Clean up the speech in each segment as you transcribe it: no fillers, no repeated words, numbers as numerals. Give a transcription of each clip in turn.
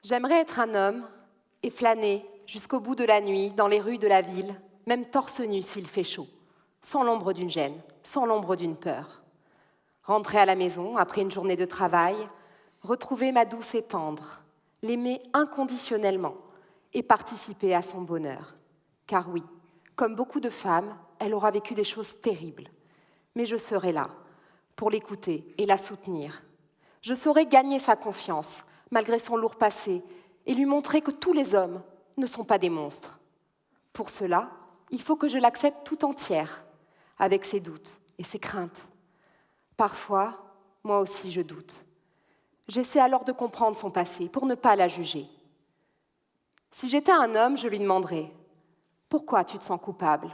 J'aimerais être un homme et flâner jusqu'au bout de la nuit dans les rues de la ville, même torse nu s'il fait chaud, sans l'ombre d'une gêne, sans l'ombre d'une peur. Rentrer à la maison après une journée de travail, retrouver ma douce et tendre, l'aimer inconditionnellement et participer à son bonheur. Car oui, comme beaucoup de femmes, elle aura vécu des choses terribles. Mais je serai là pour l'écouter et la soutenir. Je saurai gagner sa confiance, malgré son lourd passé, et lui montrer que tous les hommes ne sont pas des monstres. Pour cela, il faut que je l'accepte tout entière, avec ses doutes et ses craintes. Parfois, moi aussi je doute. J'essaie alors de comprendre son passé pour ne pas la juger. Si j'étais un homme, je lui demanderais « Pourquoi tu te sens coupable ?»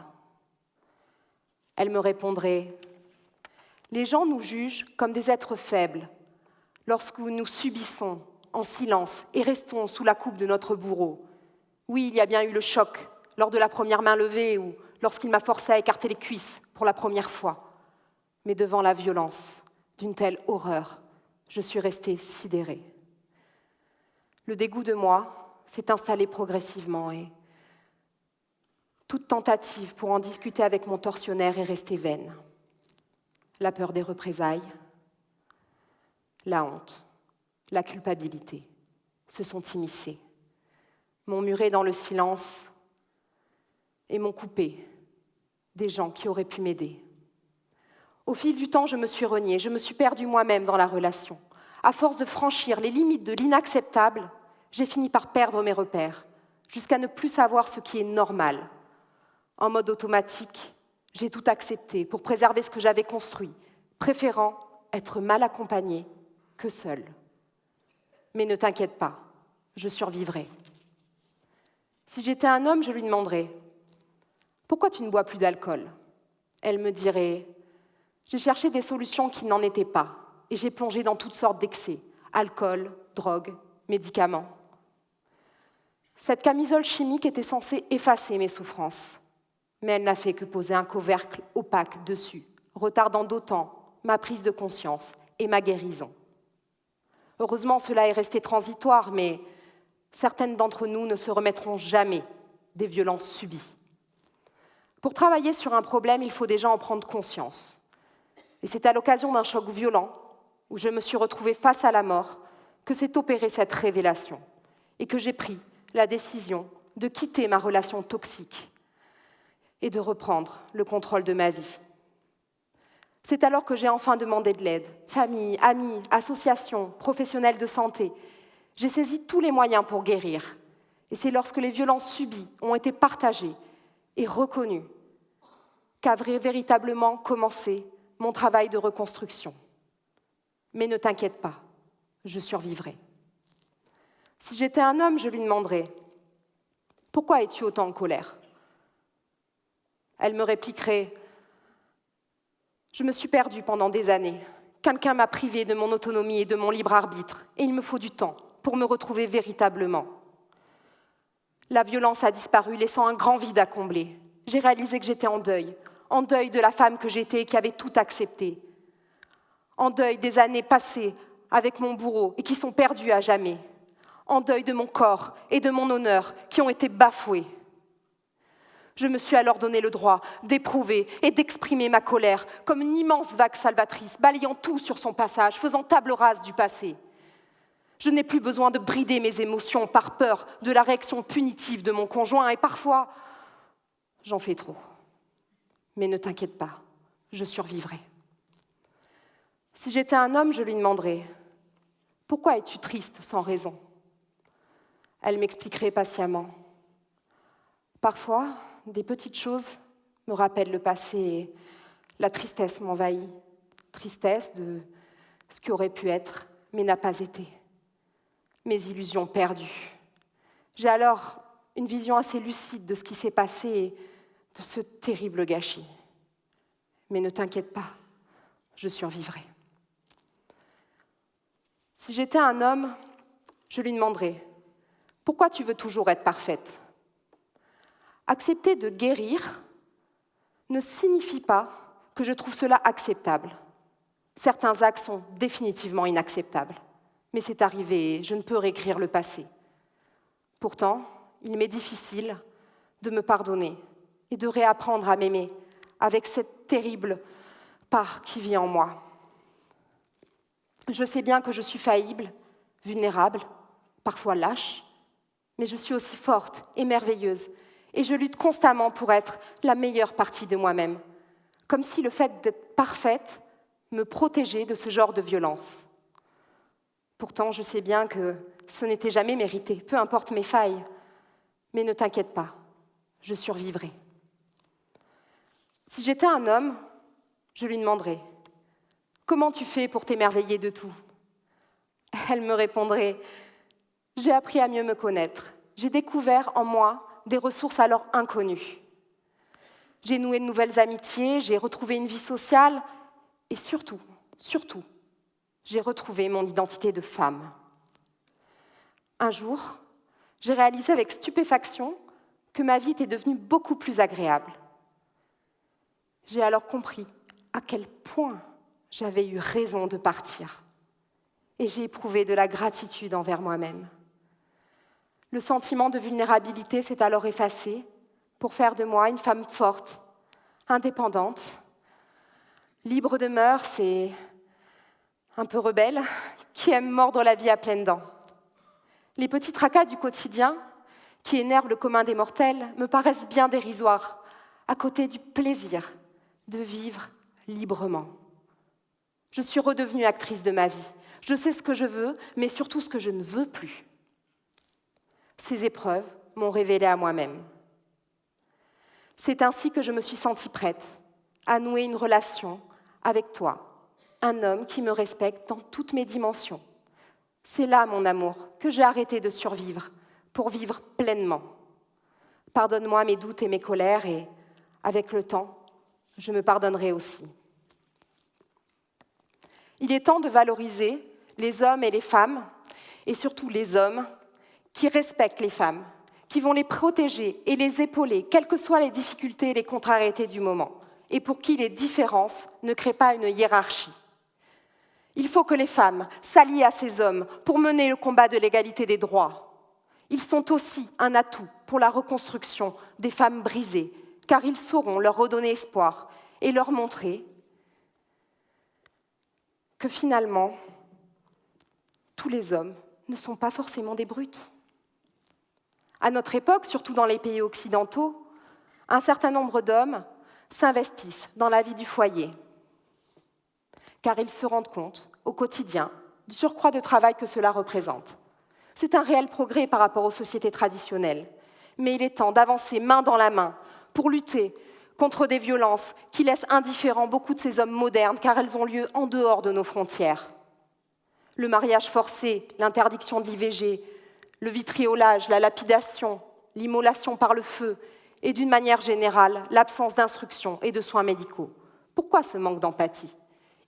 Elle me répondrait « Les gens nous jugent comme des êtres faibles lorsque nous subissons en silence et restons sous la coupe de notre bourreau. Oui, il y a bien eu le choc lors de la première main levée ou lorsqu'il m'a forcé à écarter les cuisses pour la première fois. Mais devant la violence d'une telle horreur, je suis restée sidérée. Le dégoût de moi s'est installé progressivement et toute tentative pour en discuter avec mon tortionnaire est restée vaine. La peur des représailles, la honte, la culpabilité se sont immiscées, m'ont muré dans le silence et m'ont coupé des gens qui auraient pu m'aider. Au fil du temps, je me suis reniée, je me suis perdue moi-même dans la relation. À force de franchir les limites de l'inacceptable, j'ai fini par perdre mes repères, jusqu'à ne plus savoir ce qui est normal. En mode automatique, j'ai tout accepté pour préserver ce que j'avais construit, préférant être mal accompagnée que seule. Mais ne t'inquiète pas, je survivrai. Si j'étais un homme, je lui demanderais « Pourquoi tu ne bois plus d'alcool ?» Elle me dirait « J'ai cherché des solutions qui n'en étaient pas et j'ai plongé dans toutes sortes d'excès, alcool, drogue, médicaments. » Cette camisole chimique était censée effacer mes souffrances, mais elle n'a fait que poser un couvercle opaque dessus, retardant d'autant ma prise de conscience et ma guérison. Heureusement, cela est resté transitoire, mais certaines d'entre nous ne se remettront jamais des violences subies. Pour travailler sur un problème, il faut déjà en prendre conscience. Et c'est à l'occasion d'un choc violent, où je me suis retrouvée face à la mort, que s'est opérée cette révélation, et que j'ai pris la décision de quitter ma relation toxique et de reprendre le contrôle de ma vie. C'est alors que j'ai enfin demandé de l'aide. Famille, amis, associations, professionnels de santé. J'ai saisi tous les moyens pour guérir. Et c'est lorsque les violences subies ont été partagées et reconnues qu'a véritablement commencé mon travail de reconstruction. Mais ne t'inquiète pas, je survivrai. Si j'étais un homme, je lui demanderais « Pourquoi es-tu autant en colère ?» Elle me répliquerait « Je me suis perdue pendant des années. Quelqu'un m'a privée de mon autonomie et de mon libre arbitre, et il me faut du temps pour me retrouver véritablement. La violence a disparu, laissant un grand vide à combler. J'ai réalisé que j'étais en deuil de la femme que j'étais et qui avait tout accepté, en deuil des années passées avec mon bourreau et qui sont perdues à jamais, en deuil de mon corps et de mon honneur qui ont été bafoués. Je me suis alors donné le droit d'éprouver et d'exprimer ma colère comme une immense vague salvatrice, balayant tout sur son passage, faisant table rase du passé. Je n'ai plus besoin de brider mes émotions par peur de la réaction punitive de mon conjoint et parfois, j'en fais trop. Mais ne t'inquiète pas, je survivrai. Si j'étais un homme, je lui demanderais « Pourquoi es-tu triste sans raison ?» Elle m'expliquerait patiemment « Parfois, des petites choses me rappellent le passé et la tristesse m'envahit. Tristesse de ce qui aurait pu être, mais n'a pas été. Mes illusions perdues. J'ai alors une vision assez lucide de ce qui s'est passé et de ce terrible gâchis. Mais ne t'inquiète pas, je survivrai. Si j'étais un homme, je lui demanderais « Pourquoi tu veux toujours être parfaite ?» Accepter de guérir ne signifie pas que je trouve cela acceptable. Certains actes sont définitivement inacceptables, mais c'est arrivé et je ne peux réécrire le passé. Pourtant, il m'est difficile de me pardonner et de réapprendre à m'aimer avec cette terrible part qui vit en moi. Je sais bien que je suis faillible, vulnérable, parfois lâche, mais je suis aussi forte et merveilleuse, et je lutte constamment pour être la meilleure partie de moi-même, comme si le fait d'être parfaite me protégeait de ce genre de violence. Pourtant, je sais bien que ce n'était jamais mérité, peu importe mes failles, mais ne t'inquiète pas, je survivrai. Si j'étais un homme, je lui demanderais « Comment tu fais pour t'émerveiller de tout ?» Elle me répondrait « J'ai appris à mieux me connaître. J'ai découvert en moi des ressources alors inconnues. J'ai noué de nouvelles amitiés, j'ai retrouvé une vie sociale et surtout, j'ai retrouvé mon identité de femme. Un jour, j'ai réalisé avec stupéfaction que ma vie était devenue beaucoup plus agréable. J'ai alors compris à quel point j'avais eu raison de partir. Et j'ai éprouvé de la gratitude envers moi-même. Le sentiment de vulnérabilité s'est alors effacé pour faire de moi une femme forte, indépendante, libre de mœurs et un peu rebelle, qui aime mordre la vie à pleines dents. Les petits tracas du quotidien, qui énervent le commun des mortels, me paraissent bien dérisoires, à côté du plaisir de vivre librement. Je suis redevenue actrice de ma vie. Je sais ce que je veux, mais surtout ce que je ne veux plus. Ces épreuves m'ont révélée à moi-même. C'est ainsi que je me suis sentie prête à nouer une relation avec toi, un homme qui me respecte dans toutes mes dimensions. C'est là, mon amour, que j'ai arrêté de survivre pour vivre pleinement. Pardonne-moi mes doutes et mes colères et, avec le temps, je me pardonnerai aussi. Il est temps de valoriser les hommes et les femmes, et surtout les hommes, qui respectent les femmes, qui vont les protéger et les épauler, quelles que soient les difficultés et les contrariétés du moment, et pour qui les différences ne créent pas une hiérarchie. Il faut que les femmes s'allient à ces hommes pour mener le combat de l'égalité des droits. Ils sont aussi un atout pour la reconstruction des femmes brisées, car ils sauront leur redonner espoir et leur montrer que finalement, tous les hommes ne sont pas forcément des brutes. À notre époque, surtout dans les pays occidentaux, un certain nombre d'hommes s'investissent dans la vie du foyer, car ils se rendent compte, au quotidien, du surcroît de travail que cela représente. C'est un réel progrès par rapport aux sociétés traditionnelles, mais il est temps d'avancer main dans la main pour lutter contre des violences qui laissent indifférents beaucoup de ces hommes modernes, car elles ont lieu en dehors de nos frontières. Le mariage forcé, l'interdiction de l'IVG, le vitriolage, la lapidation, l'immolation par le feu et, d'une manière générale, l'absence d'instruction et de soins médicaux. Pourquoi ce manque d'empathie ?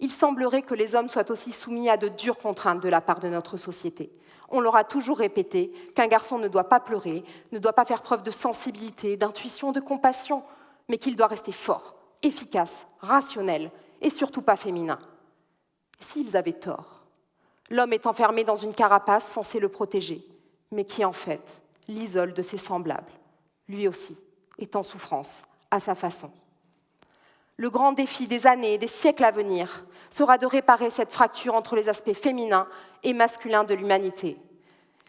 Il semblerait que les hommes soient aussi soumis à de dures contraintes de la part de notre société. On leur a toujours répété qu'un garçon ne doit pas pleurer, ne doit pas faire preuve de sensibilité, d'intuition, de compassion, mais qu'il doit rester fort, efficace, rationnel et surtout pas féminin. S'ils avaient tort, l'homme est enfermé dans une carapace censée le protéger, mais qui en fait l'isole de ses semblables, lui aussi est en souffrance à sa façon. Le grand défi des années et des siècles à venir sera de réparer cette fracture entre les aspects féminins et masculins de l'humanité.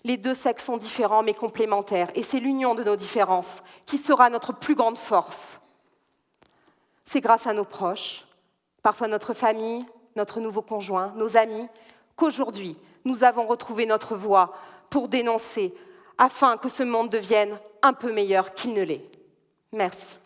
Les deux sexes sont différents mais complémentaires, et c'est l'union de nos différences qui sera notre plus grande force. C'est grâce à nos proches, parfois notre famille, notre nouveau conjoint, nos amis, qu'aujourd'hui nous avons retrouvé notre voie pour dénoncer, afin que ce monde devienne un peu meilleur qu'il ne l'est. Merci.